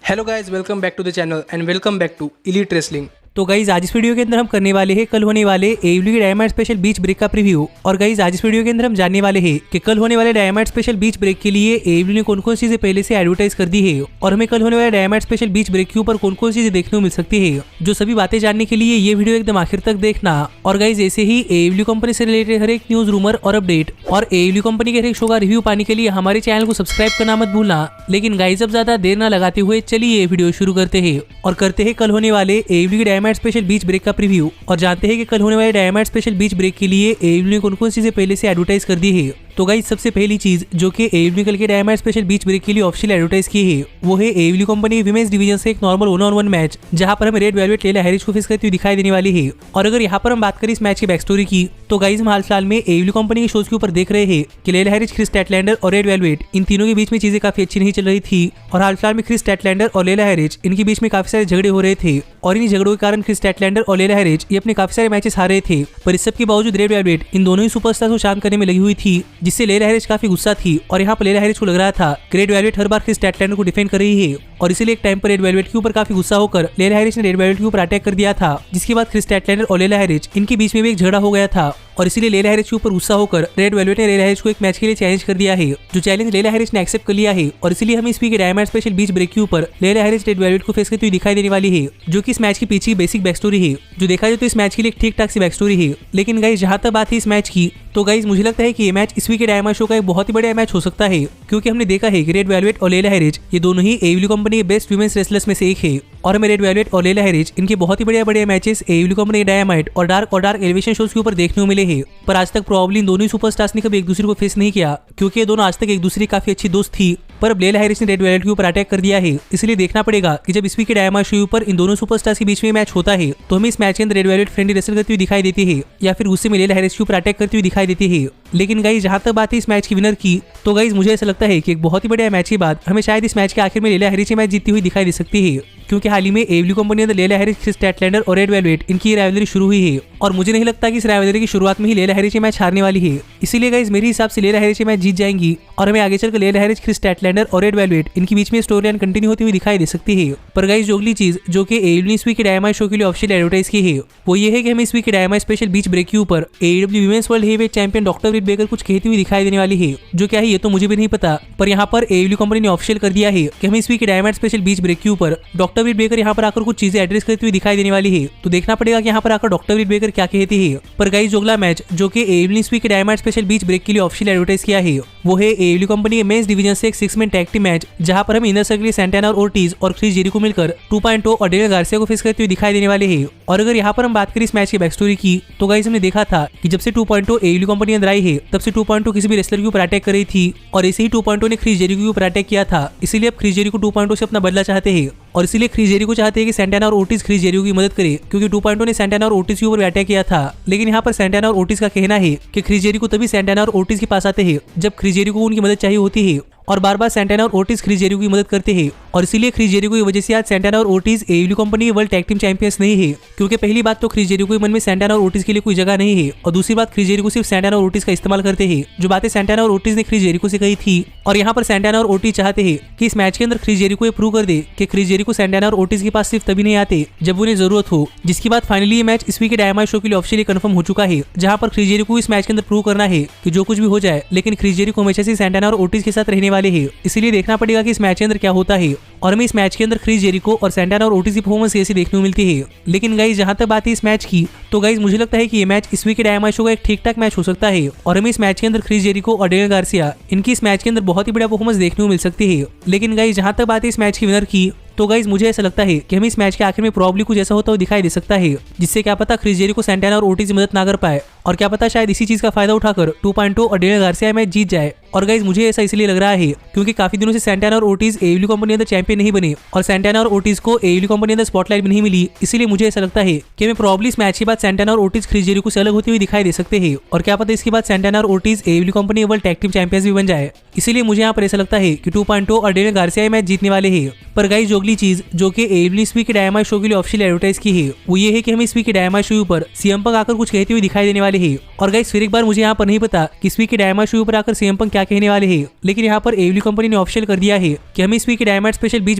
Hello guys, welcome back to the channel and welcome back to elite wrestling. तो guys आज इस video के अंदर हम करने वाले हैं कल होने वाले AEW के डायमंड स्पेशल बीच ब्रेक का प्रीव्यू। और गाइज आज इस वीडियो के अंदर हम जानने वाले हैं कि कल होने वाले डायमंड स्पेशल बीच ब्रेक के लिए AEW ने कौन कौन सी चीजें पहले से एडवर्टाइज कर दी है और हमें कल होने वाले डायमंड स्पेशल बीच ब्रेक के ऊपर कौन कौन सी चीजें देखने को मिल सकती है। जो सभी बातें जानने के लिए ये वीडियो एकदम आखिर तक देखना। और गाइज ऐसे ही AEW कंपनी से रिलेटेड हर एक न्यूज, रूमर और अपडेट और AEW कंपनी के हर एक शो का रिव्यू पाने के लिए हमारे चैनल को सब्सक्राइब करना मत भूलना। लेकिन गाइज अब ज्यादा देर न लगाते हुए चलिए ये वीडियो शुरू करते हैं और करते हैं कल होने वाले AEW के डायमंड स्पेशल बीच ब्रेक का प्रीव्यू और जानते हैं कि कल होने वाले डायमंड स्पेशल बीच ब्रेक के लिए AEW ने कौन कौन चीजें पहले से एडवर्टाइज कर दी है। तो गाइस सबसे पहली चीज जो कि AEW ने कल के डायमंड स्पेशल बीच ब्रेक के लिए ऑफिशियल एडवर्टाइज की है वो है AEW कंपनी विमेंस डिवीजन से एक नॉर्मल 1-on-1 मैच, जहां पर हमें रेड वेलवेट लेला हैरिज को फेस करती हुई दिखाई देने वाली है। और अगर यहाँ पर हम बात करें इस मैच की बैक स्टोरी की तो गाइस हम हाल फिलहाल में AEW कंपनी के शोज के ऊपर देख रहे हैं कि लेला हैरिज, क्रिस स्टैटलैंडर और रेड वेलवेट इन तीनों के बीच में चीजें काफी अच्छी नहीं चल रही थी। और हाल फिलहाल में क्रिस स्टैटलैंडर और लेला हैरिज इनके बीच में काफी सारे झगड़े हो रहे थे और इन झगड़ों के कारण क्रिस स्टैटलैंडर और लेला हैरिज ये अपने काफी सारे मैचेस हार रहे थे। पर इस सब के बावजूद रेड वेलवेट इन दोनों ही सुपरस्टार्स को शांत करने में लगी हुई थी, जिससे लेला हैरिज काफी गुस्सा थी। और यहाँ पर लेला हैरिज को लग रहा था कि रेड वेलवेट हर बार क्रिस स्टैटलैंडर को डिफेंड कर रही है और इसीलिए एक टाइम पर रेड वेलवेट के ऊपर काफी गुस्सा होकर लेला हैरिज ने रेड वेलवेट के ऊपर अटैक कर दिया था, जिसके बाद क्रिस स्टैटलैंडर और लेला हैरिज इनके बीच में भी एक झगड़ा हो गया था। और इसीलिए लेला हैरिज के ऊपर गुस्सा होकर रेड वेलवेट ने लेला हैरिज को एक मैच के लिए चैलेंज कर दिया है, जो चैलेंज लेला हैरिज ने एक्सेप्ट कर लिया है। और इसीलिए हम इस वीक के डायमंड स्पेशल बीच ब्रेक के ऊपर लेला हैरिज रेड वेलवेट को फेस करती हुई दिखाई देने वाली है, जो कि इस मैच के पीछे बेसिक बैक स्टोरी है। जो देखा जाए तो इस मैच के लिए ठीक ठाक सी बैक स्टोरी है। लेकिन गाइस जहां तक बात है इस मैच की तो गाइस मुझे लगता है कि ये मैच इस वीक के डायमंड शो का एक बहुत ही बड़ा मैच हो सकता है, क्योंकि हमने देखा है कि रेड वेलवेट और लेला हैरिज ये दोनों ही AEW कंपनी के बेस्ट वुमेन्स रेसलर्स में से एक है। और हमें रेड वेलवेट और लेला हैरिज इनके बहुत ही बड़े मैचेस AEW कंपनी के डायनामाइट और डार्क एलिवेशन शोज के ऊपर देखने को मिले हैं। पर आज तक प्रॉब्ली इन दोनों ही सुपरस्टार्स ने कभी एक दूसरे को फेस नहीं किया, क्योंकि ये दोनों आज तक एक दूसरे की काफी अच्छी दोस्त थी। पर अब लेला हैरिज ने रेड वेलवेट के ऊपर अटैक कर दिया है, इसलिए देखना पड़ेगा कि जब इस वीक के डायमंड शो ऊपर इन दोनों सुपरस्टार्स के बीच में मैच होता है तो हमें इस मैच के अंदर रेड वेलवेट फ्रेंडली रेसल करती हुई दिखाई देती है या फिर उससे में लेला हैरिज के ऊपर अटैक करती हुई दिखाई देती है। लेकिन गाइस जहां तक बात है इस मैच की विनर की तो गाइस मुझे ऐसा लगता है कि एक बहुत ही बड़े मैच के बाद हमें शायद इस मैच के आखिर में लेला हैरिज मैच जीतती हुई दिखाई दे सकती है, क्योंकि हाल ही में AEW कंपनी ने लेला हैरिज, क्रिस स्टैटलैंडर और रेड वेलवेट इनकी राइवलरी शुरू हुई है। और मुझे नहीं लगता कि इस राइवलरी की शुरुआत में ही लेला हैरिज मैच हारने वाली है। इसीलिए गाइस मेरे हिसाब से लेला हैरिज मैच जीत जाएंगी और हमें आगे चलकर लेला हैरिज, क्रिस स्टैटलैंडर और रेड वेलवेट इनके बीच में स्टोरी लाइन कंटिन्यू होती हुई दिखाई दे सकती है। पर गाइस जो अगली चीज जो कि AEW ने इस वीक के डायमंड शो के लिए ऑफिशियल एडवर्टाइज की है वो ये है कि हमें इस वीक के डायमंड स्पेशल बीच ब्रेक के ऊपर AEW women's world heavyweight champion doctor Britt Baker कुछ कहती हुई दिखाई देने वाली है। जो क्या है ये तो मुझे भी नहीं पता, पर यहाँ पर AEW कंपनी ने ऑफिशियल कर दिया है कि हमें इस वीक के डायमंड स्पेशल बीच ब्रेक के ऊपर डॉक्टर ब्रिट बेकर यहाँ पर आकर कुछ चीजें एड्रेस करती हुई दिखाई देने वाली है। तो देखना पड़ेगा कि यहाँ पर आकर डॉक्टर ब्रिट बेकर क्या कहती है। पर गाइस जो अगला मैच जो कि AEW ने इस वीक के डायमंड स्पेशल बीच ब्रेक के लिए ऑफिशियल एडवर्टाइज किया है वो है AEW कंपनी के मेंस डिवीजन से एक 6-मैन टैग टीम मैच, जहां पर हम इनर सर्कल सैंटाना और ओर्टिज और क्रिस जेरिको मिलकर 2.0 और डेनियल गार्सिया को फेस करते हुए दिखाई देने वाले हैं। और अगर यहाँ पर हम बात करें इस मैच की बैक स्टोरी की तो गाइस हमने देखा था कि जब से 2.0 AEW कंपनी अंदर आई है तब से 2.0 किसी भी रेसलर के ऊपर अटैक कर रही थी और ऐसे ही 2.0 ने क्रिस जेरिको के ऊपर अटैक किया था। इसीलिए अब क्रिस जेरिको 2.0 से अपना बदला चाहते हैं और इसीलिए क्रिस जेरिको चाहते हैं कि सैंटाना और ओर्टिज क्रिस जेरिको की मदद करे, क्योंकि 2.0 ने सैंटाना और ओर्टिज के ऊपर अटैक किया था। लेकिन यहाँ पर सैंटाना और ओर्टिज का कहना है कि क्रिस जेरिको तभी सैंटाना और ओर्टिज के पास आते हैं जब क्रिस जेरिको को उनकी मदद चाहिए होती है और बार बार सैंटाना और ओर्टिज क्रिस जेरिको की मदद करते हैं। और इसीलिए क्रिस जेरिको की वजह से आज सैंटाना और ओर्टिज AEW कंपनी के वर्ल्ड टैग टीम चैंपियंस नहीं है, क्योंकि पहली बात तो क्रिस जेरिको के मन में सैंटाना और ओर्टिज के लिए कोई जगह नहीं है और दूसरी बात क्रिस जेरिको सिर्फ सैंटाना और ओर्टिज का इस्तेमाल करते हैं, जो बातें सैंटाना और ओर्टिज ने क्रिस जेरिको से कही थी। और यहाँ पर सैंटाना और ओर्टिज चाहते हैं कि इस मैच के अंदर क्रिस जेरिको ये प्रूव कर दे कि क्रिस जेरिको सैंटाना और ओर्टिज के पास सिर्फ तभी नहीं आते जब उन्हें जरूरत हो। जिसके बाद फाइनली ये मैच इस वीक के डायमंड शो के लिए ऑफिशियली कंफर्म हो चुका है, जहां पर क्रिस जेरिको इस मैच के अंदर प्रूव करना है कि जो कुछ भी हो जाए लेकिन क्रिस जेरिको हमेशा से सैंटाना और ओर्टिज के साथ रहने वाले हैं। इसीलिए देखना पड़ेगा कि इस मैच के अंदर क्या होता है और हमें इस मैच के अंदर क्रिस जेरिको और सैंटाना और ओर्टिज की परफॉर्मेंस ऐसी देखने को मिलती है। लेकिन गाइस जहां तक बात है इस मैच की तो गाइस मुझे लगता है कि ये मैच इस वीक के डायमंड शो का एक ठीक ठाक मैच हो सकता है और हमें इस मैच के अंदर क्रिस जेरिको और डेनियल गार्सिया इनकी इस मैच के अंदर बहुत ही बड़ा परफॉर्मेंस देखने को मिल सकती है। लेकिन गाइस जहां तक बात है इस मैच की विनर की तो गाइस मुझे ऐसा लगता है कि हमें इस मैच के आखिर में प्रॉब्ली कुछ ऐसा होता हुआ दिखाई दे सकता है, जिससे क्या पता क्रिस जेरिको सैंटाना और ओर्टिज मदद ना कर पाए और क्या पता शायद इसी चीज का फायदा उठाकर 2.0 और डेनियल गार्सिया मैच जीत जाए। और गाइस मुझे ऐसा इसलिए लग रहा है क्योंकि काफी दिनों से सैंटाना और ओर्टिज AEW कंपनी अंदर चैंपियन नहीं बने और सैंटाना और ओर्टिज को AEW कंपनी अंदर स्पॉटलाइट भी नहीं मिली। इसीलिए मुझे ऐसा लगता है कि हमें प्रॉब्ली इस मैच के बाद सैंटाना और ओर्टिज क्रिस जेरिको से अलग होती हुई दिखाई दे सकते हैं और क्या पता इसके बाद सैंटाना और ओर्टिज AEW company world tag team champions भी बन जाए। इसीलिए मुझे यहाँ पर ऐसा लगता है कि 2.0 और डेनियल गार्सिया मैच जीतने वाले हैं। पर गाइस जो अगली चीज जो कि एडब्ल्यू इस वीक के डायनामाइट शो के लिए ऑफिशियल एडवर्टाइज की है वो ये है कि हम इस वीक के डायनामाइट शो पर सीएम पंक आकर कुछ कहते हुए दिखाई देने वाले हैं। और गाइस फिर एक बार मुझे यहाँ पर नहीं पता कि इस वीक के डायनामाइट शो पर आकर सीएम पंक क्या कहने वाले हैं, लेकिन यहाँ पर एडब्ल्यू कंपनी ने ऑफिशियल कर दिया है कि हम इस वीक के डायनामाइट स्पेशल बीच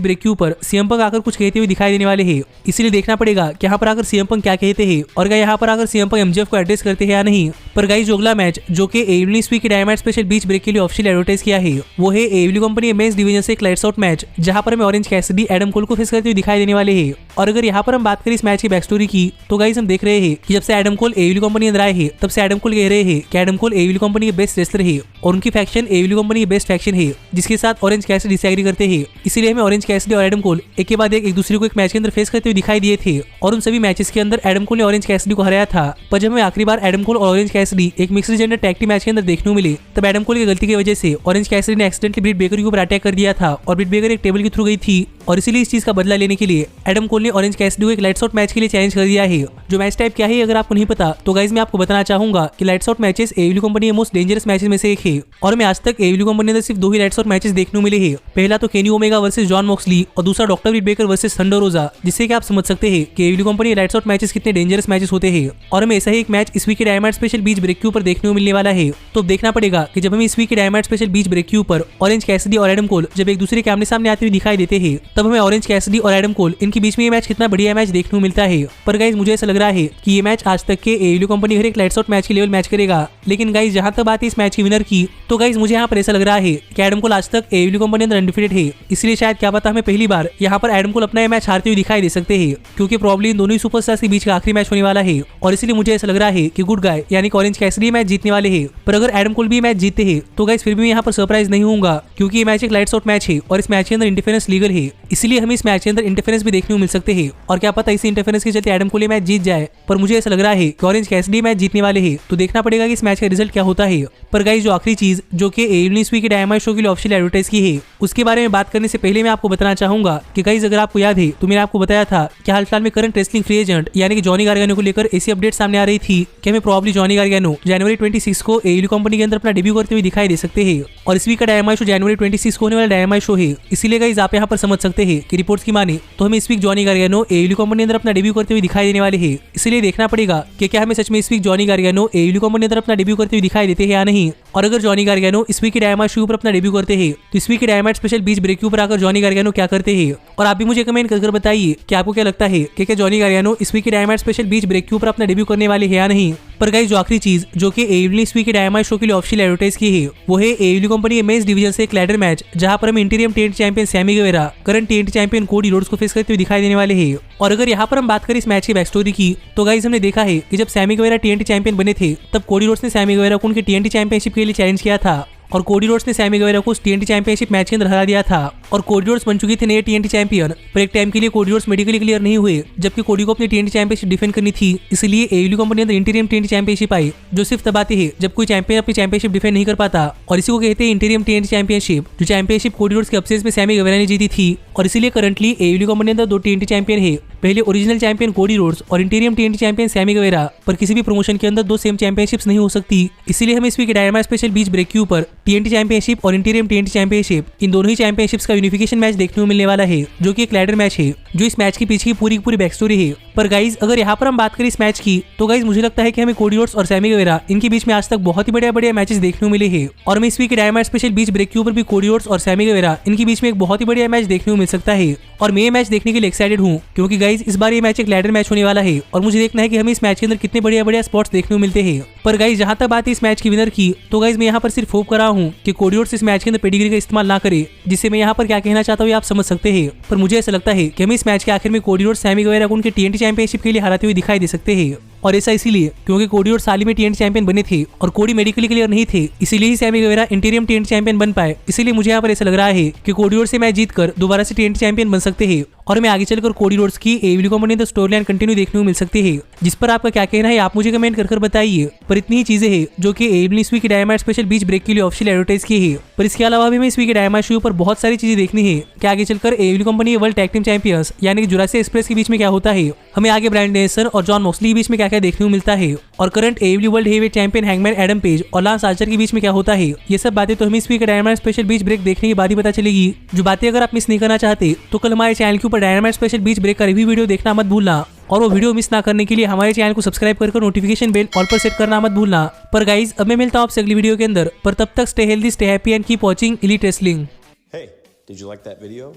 ब्रेक के ऊपर सीएम पंक आकर कुछ कहते हुए दिखाई देने वाले हैं। इसलिए देखना पड़ेगा कि यहाँ पर आकर सीएम पंक क्या कहते हैं और क्या यहाँ पर आकर सीएम पंक एमजेएफ को एड्रेस करते हैं या नहीं। पर गाइस जो अगला मैच जो कि एडब्ल्यू ने इस वीक के डायनामाइट स्पेशल बीच ब्रेक के लिए ऑफिशियल एडवर्टाइज किया है वो है एडब्ल्यू कंपनी मेंस डिवीजन से एक लाइट्स आउट मैच, जहां पर हमें ऑरेंज कैसिडी एडम कोल को फेस करते हुए दिखाई देने वाले हैं। और अगर यहाँ पर हम बात करें इस मैच की बैक स्टोरी की तो गाइस हम देख रहे हैं कि जब से एडम कोल एडब्ल्यू कंपनी अंदर आए हैं तब से एडम कोल कह रहे हैं कि एडम कोल एडब्ल्यू कंपनी के बेस्ट रेसलर है और उनकी फैक्शन एडब्ल्यू कंपनी की बेस्ट फैक्शन है जिसके साथ ऑरेंज कैसिडी डिसएग्री करते हैं। इसीलिए हमें ऑरेंज कैसिडी और एडम कोल एक के बाद एक दूसरे को एक मैच के अंदर फेस करते हुए दिखाई दिए थे और उन सभी मैचेस के अंदर एडम कोल ने ऑरेंज कैसिडी को हराया था। पर जब हमें आखिरी बार एडम कोल और ऑरेंज कैसिडी एक mixed gender tag team match के अंदर देखने को मिले तब एडम कोल की गलती की वजह से ऑरेंज कैसिडी ने एक्सीडेंटली ब्रिट बेकर के ऊपर अटैक कर दिया था और ब्रिट बेकर एक टेबल के थ्रू गई थी और इसीलिए इस चीज का बदला लेने के लिए एडम कोल ने ऑरेंज कैसिडी को एक लाइट्स आउट मैच के लिए चैलेंज कर दिया है। जो मैच टाइप क्या है अगर आपको नहीं पता तो गाइस मैं आपको बताना चाहूंगा कि लाइट्स आउट मैचेस एडब्ल्यू कंपनी के मोस्ट डेंजरस मैचेस में से एक है और मैं आज तक एडब्ल्यू कंपनी ने सिर्फ 2 ही लाइट्स आउट मैचेस देखने को मिले हैं। पहला तो Kenny Omega versus John Moxley और दूसरा doctor Britt baker versus thunder रोजा, जिससे कि आप समझ सकते हैं कि एडब्ल्यू कंपनी लाइट्स आउट मैचेस कितने डेंजरस मैचेस होते हैं। और हमें ऐसा ही एक मैच इस वीक के डायनामाइट स्पेशल बीच ब्रेक के ऊपर देखने को मिलने वाला है। तो देखना पड़ेगा कि जब हम इस वीक के डायनामाइट स्पेशल बीच ब्रेक के ऊपर ऑरेंज कैसिडी और एडम कोल जब एक दूसरे के आमने सामने आते हुए दिखाई देते हैं तब हमें ऑरेंज कैसिडी और एडम कोल इनके बीच में ये मैच कितना बढ़िया मैच देखने को मिलता है। पर गाइस मुझे ऐसा लग रहा है कि ये मैच आज तक के एडब्ल्यू कंपनी हर एक लाइट्स आउट मैच के लेवल मैच करेगा। लेकिन गाइस जहां तक बात है इस मैच की विनर की तो गाइस मुझे यहाँ पर ऐसा लग रहा है कि एडम कोल आज तक एडब्ल्यू कंपनी अंदर अनडिफिटेड है, इसलिए शायद क्या पता हमें पहली बार यहाँ पर एडम कोल अपना ये मैच हारते हुए दिखाई दे सकते हैं क्योंकि प्रॉब्लम इन दोनों ही सुपरस्टार्स के बीच का आखिरी मैच होने वाला है। और इसलिए मुझे ऐसा लग रहा है कि गुड गाय यानी कि ऑरेंज कैसिडी मैच जीतने वाले हैं। पर अगर एडम कोल भी मैच जीतते हैं तो गाइस फिर भी मैं यहाँ पर सरप्राइज नहीं होऊंगा क्योंकि ये मैच एक लाइट्स आउट मैच है और इस मैच के अंदर इंटरफेरेंस लीगल है, इसलिए हमें इस मैच के अंदर इंटरफेरेंस भी देखने को मिल सकते हैं। और क्या पता इसी इंटरफेरेंस के चलते एडम कोल मैच जीत जाए। पर मुझे ऐसा लग रहा है कि ऑरेंज कैसिडी मैच जीतने वाले हैं, तो देखना पड़ेगा कि इस मैच का रिजल्ट क्या होता है। पर गाइस जो आखिरी चीज जो कि एडब्ल्यू इस वीक के डायनामाइट शो के लिए ऑफिशियल एडवर्टाइज की है उसके बारे में बात करने से पहले मैं आपको बताना चाहूंगा कि गाइस अगर आपको याद है तो मैंने आपको बताया था कि हाल फिलहाल में करंट रेसलिंग फ्री एजेंट यानी कि जॉनी गार्गानो को लेकर ऐसी अपडेट सामने आ रही थी कि हमें प्रॉब्ली जॉनी गार्गानो जनवरी 26 को एडब्ल्यू कंपनी के अंदर अपना डेब्यू करते हुए दिखाई दे सकते हैं। और इस वीक का डायनामाइट शो जनवरी 26 को होने वाला डायनामाइट शो है, इसीलिए गाइस आप यहाँ पर समझ सकते हैं कि रिपोर्ट्स की माने तो हमें इस वीक जॉनी गार्गानो एडब्ल्यू कंपनी अंदर अपना डेब्यू करते हुए दिखाई देने वाले हैं। इसलिए देखना पड़ेगा कि क्या हमें सच में इस वीक जॉनी गार्गानो एडब्ल्यू कंपनी अंदर अपना डेब्यू करते हुए दिखाई देते हैं या नहीं। और अगर जॉनी गार्गानो इस वीक के डायनामाइट शो पर अपना डेब्यू करते हैं तो इस वीक के डायनामाइट स्पेशल बीच ब्रेक के ऊपर आकर जॉनी गार्गानो क्या करते हैं। और आप भी मुझे कमेंट कर बताइए कि आपको क्या लगता है कि क्या जॉनी गार्गानो इस वीक के डायनामाइट स्पेशल बीच ब्रेक के ऊपर अपना डेब्यू करने वाले हैं या नहीं। पर गाइस जो आखिरी चीज जो कि एडब्ल्यू ने इस वीक के डायनामाइट शो के लिए ऑफिशियल एडवर्टाइज की है वो है एडब्ल्यू कंपनी के मेंस डिवीजन से एक लैडर मैच, जहां पर हम interim TNT champion Sammy Guevara current TNT champion Cody Rhodes को फेस करते हुए दिखाई देने वाले हैं। और अगर यहाँ पर हम बात करें इस मैच की बैक स्टोरी की तो गाइस हमने देखा है कि जब सैमी गुवेरा टीएनटी चैंपियन बने थे तब कोडी रोड्स ने सैमी गुवेरा को उनकी टीएनटी चैंपियनशिप के लिए चैलेंज किया था और कोडी रोड्स ने सैमी गुवेरा को उस टीएनटी चैंपियनशिप मैच के अंदर हरा दिया था। और कोडी रोड्स बन चुके थे नए टीएनटी चैंपियन, पर एक टाइम के लिए कोडी रोड्स मेडिकली क्लियर नहीं हुए जबकि कोडी को अपनी टीएनटी चैंपियनशिप डिफेंड करनी थी, इसलिए एडब्ल्यू कंपनी अंदर इंटीरियम टीएनटी चैंपियनशिप आई जो सिर्फ तब आती है जब कोई चैंपियन अपनी चैंपियनशिप डिफेंड नहीं कर पाता। और इसी को कहते हैं इंटीरियम टीएनटी चैंपियनशिप, जो चैंपियनशिप कोडी रोड्स के अब्सेंस में सैमी गुवेरा ने जीती थी। और इसीलिए करंटली एडब्ल्यू कंपनी अंदर 2 टीएनटी चैंपियन है, पहले ओरिजिनल चैंपियन कोडी रोड्स और interim TNT champion Sammy Guevara. पर किसी भी प्रमोशन के अंदर 2 सेम चैंपियनशिप्स नहीं हो सकती, इसलिए हमें इस वीक डायनामाइट स्पेशल बीच ब्रेक के ऊपर टीएनटी चैंपियनशिप और इंटीरियम टीएनटी चैंपियनशिप इन दोनों ही चैंपियनशिप्स का यूनिफिकेशन मैच देखने को मिलने वाला है जो कि एक लैडर मैच है, जो इस मैच के पीछे की पूरी बैक स्टोरी है। पर गाइज अगर यहाँ पर हम बात करें इस मैच की तो गाइज मुझे लगता है कि हमें कोडी रोड्स और सैमी गुवेरा इनके बीच में आज तक बहुत ही बढ़िया मैचेस देखने को मिले हैं। और मैं इस वीक डायनामाइट स्पेशल बीच ब्रेक के ऊपर भी कोडी रोड्स और सैमी गुवेरा इनके बीच में एक बहुत ही बढ़िया मैच देखने को मिल सकता है। और मैं ये मैच देखने के लिए एक्साइटेड हूँ क्योंकि गाइज इस बार ये मैच एक लैडर मैच होने वाला है और मुझे देखना है कि हमें इस मैच के अंदर कितने बढ़िया स्पॉट्स देखने को मिलते हैं। पर गाइज जहां तक बात है इस मैच की विनर की तो गाइज मैं यहाँ पर सिर्फ होप कर रहा हूँ कि कोडी रोड्स इस मैच के अंदर पेडिग्री का इस्तेमाल ना करे, जिससे मैं यहाँ पर क्या कहना चाहता हूँ आप समझ सकते हैं। पर मुझे ऐसा लगता है कि हमें इस मैच के आखिर में कोडी रोड्स सैमी गुवेरा को उनके टीएनटी चैंपियनशिप के लिए हराते हुए दिखाई दे सकते हैं। और ऐसा इसीलिए क्योंकि कोडी रोड्स हाल ही में टीएनटी चैंपियन बने थे और कोडी मेडिकली क्लियर नहीं थे, इसीलिए ही Sammy Guevara interim TNT champion बन पाए। इसीलिए मुझे यहाँ पर ऐसा लग रहा है कि कोडी रोड्स से मैच जीतकर दोबारा से टीएनटी चैंपियन बन सकते हैं और मैं आगे चलकर कोडी रोड्स की AEW company the story line continue देखने को मिल सकती है, जिस पर आपका क्या कहना है आप मुझे कमेंट कर बताइए। पर इतनी ही चीजें हैं जो कि एडब्ल्यू इस वीक के डायनामाइट स्पेशल बीच ब्रेक के लिए ऑफिशियल एडवर्टाइज की है। पर इसके अलावा भी हमें इस वीक के डायनामाइट शो पर बहुत सारी चीजें देखनी है कि आगे चलकर AEW company world tag team champions यानी कि जुरासिक एक्सप्रेस के बीच में क्या होता है, हमें आगे ब्रायन डेनिसन और जॉन मॉक्सली के बीच में क्या क्या क्या देखने को मिलता है और current AEW world heavyweight champion Hangman Adam Page और लांस आर्चर के बीच में क्या होता है, ये सब बातें तो हमें इस वीक डायनामाइट स्पेशल बीच ब्रेक देखने के बाद ही पता चलेगी। जो बातें अगर आप मिस नहीं करना चाहते तो कल हमारे चैनल के ऊपर डायनामाइट स्पेशल बीच ब्रेक का रिव्यू वीडियो देखना मत भूलना और वो वीडियो मिस ना करने के लिए हमारे चैनल को सब्सक्राइब कर नोटिफिकेशन बेल ऑल पर सेट करना मत भूलना। पर गाइज अब मैं मिलता हूँ आपसे अगली वीडियो के अंदर, पर तब तक stay healthy, stay happy and keep watching elite wrestling. Hey, did you like that video?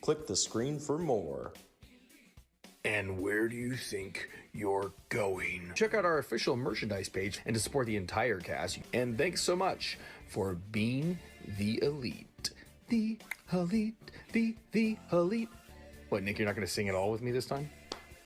Click the screen for more. And where do you think you're going? Check out our official merchandise page and to support the entire cast. And thanks so much for being the elite. The elite, the elite. What, Nick, you're not going to sing it all with me this time?